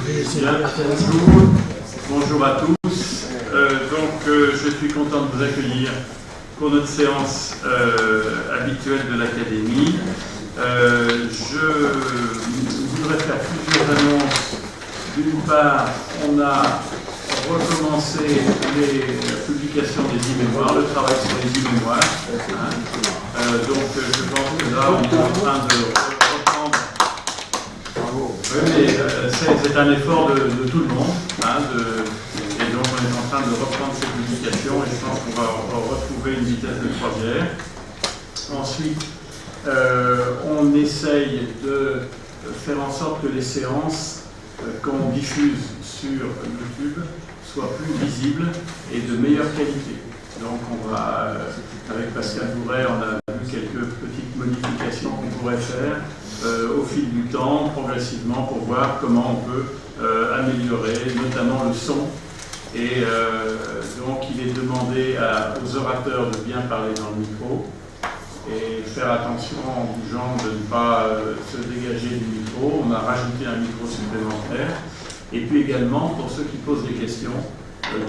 Bien, bonjour à tous. Je suis content de vous accueillir pour notre séance habituelle de l'Académie. Je voudrais faire plusieurs annonces. D'une part, on a recommencé la publication des e-mémoires, le travail sur les e-mémoires. Je pense que là, on est en train de reprendre. Oui, mais c'est un effort de tout le monde. Et donc, on est en train de reprendre ces publications et je pense qu'on va retrouver une vitesse de croisière. Ensuite, on essaye de faire en sorte que les séances qu'on diffuse sur YouTube soient plus visibles et de meilleure qualité. Donc, on va, avec Pascal Bourret, on a vu quelques petites modifications qu'on pourrait faire au fil du temps, progressivement, pour voir comment on peut améliorer, notamment le son. Et donc, il est demandé aux orateurs de bien parler dans le micro et faire attention en bougeant de ne pas se dégager du micro. On a rajouté un micro supplémentaire. Et puis également, pour ceux qui posent des questions,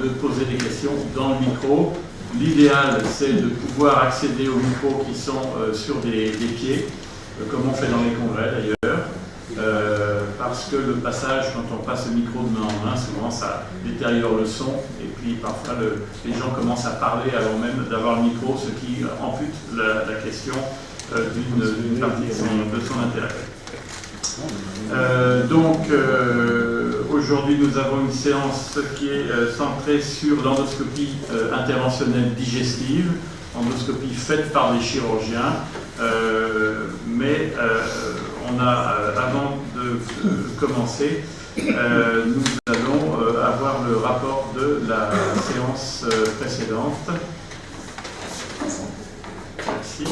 de poser des questions dans le micro. L'idéal, c'est de pouvoir accéder aux micros qui sont sur des pieds, comme on fait dans les congrès d'ailleurs, parce que le passage, quand on passe le micro de main en main, souvent ça détériore le son, et puis parfois les gens commencent à parler avant même d'avoir le micro, ce qui ampute la question d'une partie de son intérêt. Aujourd'hui, nous avons une séance qui est centrée sur l'endoscopie interventionnelle digestive, endoscopie faite par des chirurgiens, mais avant de commencer, nous allons avoir le rapport de la séance précédente. Merci.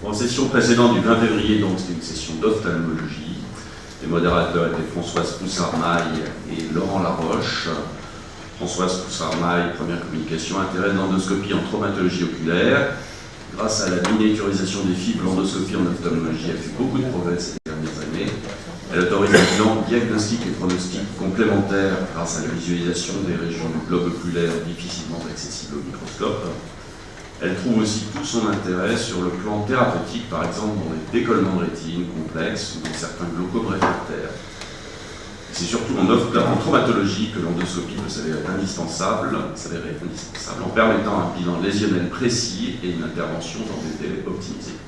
En session précédente du 20 février, donc c'était une session d'ophtalmologie. Les modérateurs étaient Françoise Poussard-Maille et Laurent Laroche. Françoise Poussard-Maille, première communication, intérêt de l'endoscopie en traumatologie oculaire. Grâce à la miniaturisation des fibres, l'endoscopie en ophtalmologie a fait beaucoup de progrès ces dernières années. Elle autorise un bilan diagnostic et pronostic complémentaire grâce à la visualisation des régions du globe oculaire difficilement accessibles au microscope. Elle trouve aussi tout son intérêt sur le plan thérapeutique, par exemple dans les décollements de rétine complexes ou dans certains glaucomes réfractaires. C'est surtout en traumatologie que l'endoscopie peut s'avérer indispensable en permettant un bilan lésionnel précis et une intervention dans des délais optimisés.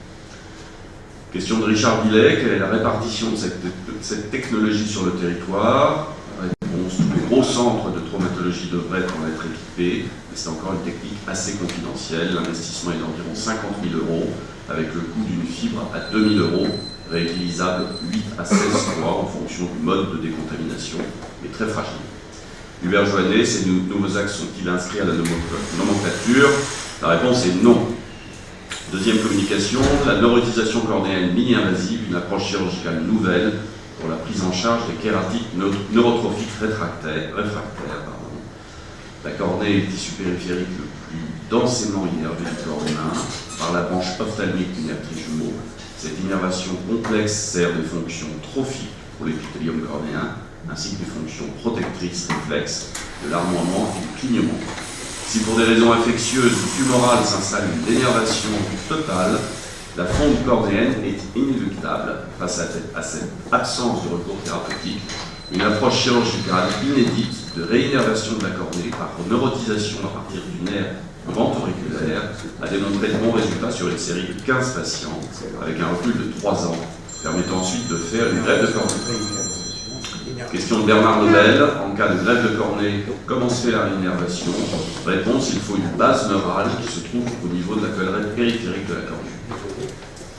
Question de Richard Billet, quelle est la répartition de cette technologie sur le territoire? Réponse, tous les gros centres de traumatologie devraient en être équipés, mais c'est encore une technique assez confidentielle. L'investissement est d'environ 50 000 €, avec le coût d'une fibre à 2 000 €, réutilisable 8 à 16 fois en fonction du mode de décontamination, mais très fragile. Hubert Joannet, ces nouveaux axes sont-ils inscrits à la nomenclature? La réponse est non. Deuxième communication, la neurotisation cornéenne mini-invasive, une approche chirurgicale nouvelle pour la prise en charge des kératites neurotrophiques réfractaires. La cornée est le tissu périphérique le plus densément innervé du corps humain par la branche ophtalmique du nerf trijumeau. Cette innervation complexe sert de fonction trophique pour l'épithélium cornéen, ainsi que des fonctions protectrices réflexes de l'armoiement et du clignement. Si pour des raisons infectieuses ou tumorales s'installe une dénervation totale, la fonte cornéenne est inéluctable face à cette absence de recours thérapeutique. Une approche chirurgicale inédite de réinnervation de la cornée par neurotisation à partir du nerf ventriculaire a démontré de bons résultats sur une série de 15 patients avec un recul de 3 ans, permettant ensuite de faire une greffe de cornée. Question de Bernard Nobel, en cas de greffe de cornée, comment se fait la réinnervation? Réponse, il faut une base neurale qui se trouve au niveau de la collerette périphérique de la cornée.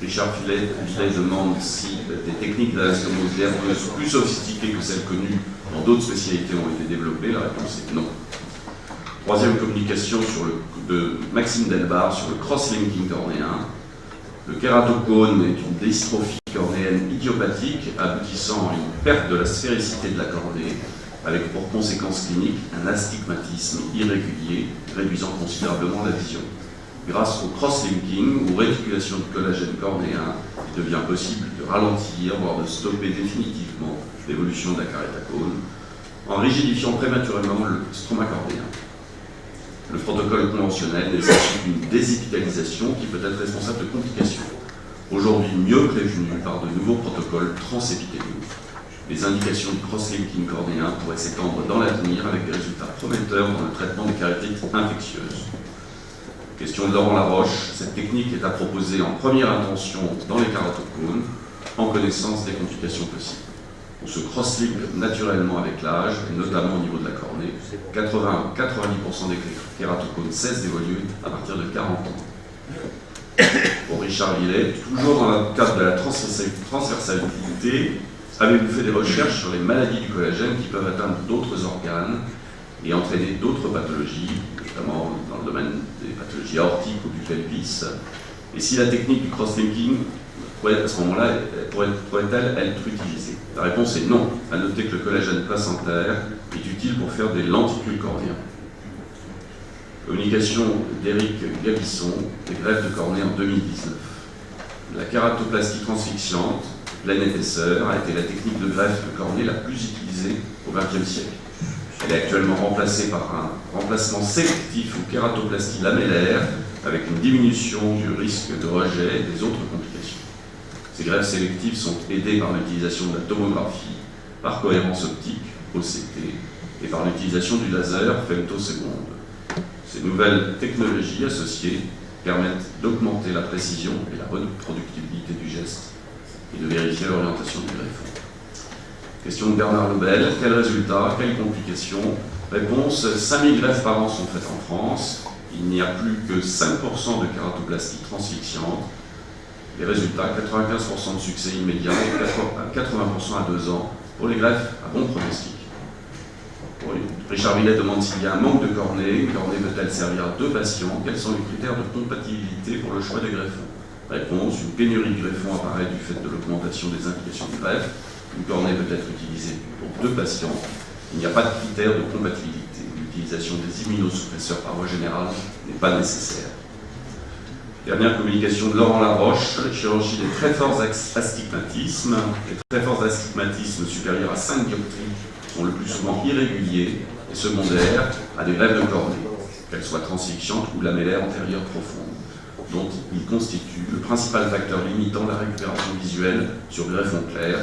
Richard Filet demande si des techniques d'anastomose nerveuse plus sophistiquées que celles connues dans d'autres spécialités ont été développées. La réponse est non. Troisième communication de Maxime Delbar sur le cross-linking cornéen. Le kératocone est une dystrophie cornéenne idiopathique aboutissant à une perte de la sphéricité de la cornée, avec pour conséquence clinique un astigmatisme irrégulier réduisant considérablement la vision. Grâce au cross-linking ou réticulation du collagène cornéen, il devient possible de ralentir, voire de stopper définitivement l'évolution de la carétacone, en rigidifiant prématurément le stroma cornéen. Le protocole conventionnel nécessite une désépitalisation qui peut être responsable de complications, aujourd'hui mieux prévenues par de nouveaux protocoles transépithéliaux. Les indications du cross-linking cornéen pourraient s'étendre dans l'avenir avec des résultats prometteurs dans le traitement des caryatites infectieuses. Question de Laurent Laroche, cette technique est à proposer en première intention dans les kératocones, en connaissance des complications possibles. On se cross-link naturellement avec l'âge, et notamment au niveau de la cornée. 80-90% des kératocones cessent d'évoluer à partir de 40 ans. Pour Richard Villet, toujours dans le cadre de la transversalité, avez-vous fait des recherches sur les maladies du collagène qui peuvent atteindre d'autres organes et entraîner d'autres pathologies, notamment dans le domaine des pathologies aortiques ou du pelvis? Et si la technique du cross-linking, à ce moment-là, pourrait-elle être utilisée? La réponse est non. À noter que le collagène placentaire est utile pour faire des lenticules cornéens. Communication d'Éric Gabisson, des greffes de cornée en 2019. La kératoplastie transfixiante, pleine épaisseur, a été la technique de greffe de cornée la plus utilisée au XXe siècle. Elle est actuellement remplacée par un remplacement sélectif ou kératoplastie lamellaire avec une diminution du risque de rejet et des autres complications. Ces greffes sélectives sont aidées par l'utilisation de la tomographie, par cohérence optique, OCT, et par l'utilisation du laser femtoseconde. Ces nouvelles technologies associées permettent d'augmenter la précision et la reproductibilité du geste et de vérifier l'orientation du greffon. Question de Bernard Lebel, quels résultats, quelles complications? Réponse, 5000 greffes par an sont faites en France, il n'y a plus que 5% de kératoplastie transfixiante. Les résultats, 95% de succès immédiat et 80% à 2 ans pour les greffes à bon pronostic. Richard Villet demande s'il y a un manque de cornée. Une cornée peut-elle servir à 2 patients? Quels sont les critères de compatibilité pour le choix des greffons? Réponse, une pénurie de greffons apparaît du fait de l'augmentation des indications de greffe. Une cornée peut être utilisée pour 2 patients. Il n'y a pas de critère de compatibilité. L'utilisation des immunosuppresseurs par voie générale n'est pas nécessaire. Dernière communication de Laurent Laroche, chirurgie des très forts astigmatismes. Les très forts astigmatismes supérieurs à 5 dioptries sont le plus souvent irréguliers et secondaires à des greffes de cornée, qu'elles soient transfixiantes ou lamellaires antérieures profondes, dont ils constituent le principal facteur limitant la récupération visuelle sur greffon clair,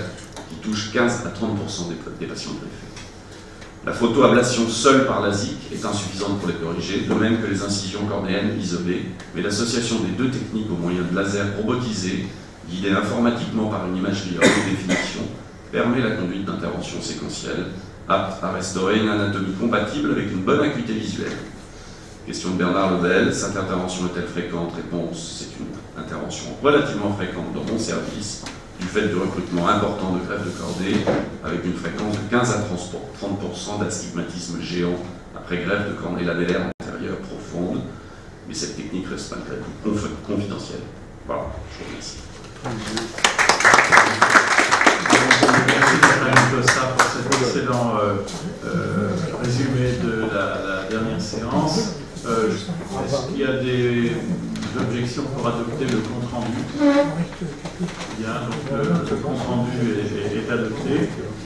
qui touche 15 à 30% des patients greffés. La photoablation seule par LASIK est insuffisante pour les corriger, de même que les incisions cornéennes isolées, mais l'association des 2 techniques au moyen de lasers robotisés, guidés informatiquement par une imagerie à haute définition, permet la conduite d'interventions séquentielles aptes à restaurer une anatomie compatible avec une bonne acuité visuelle. Question de Bernard Lebel, cette intervention est-elle fréquente? Réponse, c'est une intervention relativement fréquente dans mon service, du fait du recrutement important de greffes de cordée, avec une fréquence de 15 à 30% d'astigmatisme géant après greffe de cornée lamellaire antérieure profonde, mais cette technique reste malgré tout confidentielle. Voilà, je vous remercie. Merci de ça pour cet excellent résumé de la dernière séance. Est-ce qu'il y a des objections pour adopter le compte rendu? Bien, donc le compte rendu est adopté.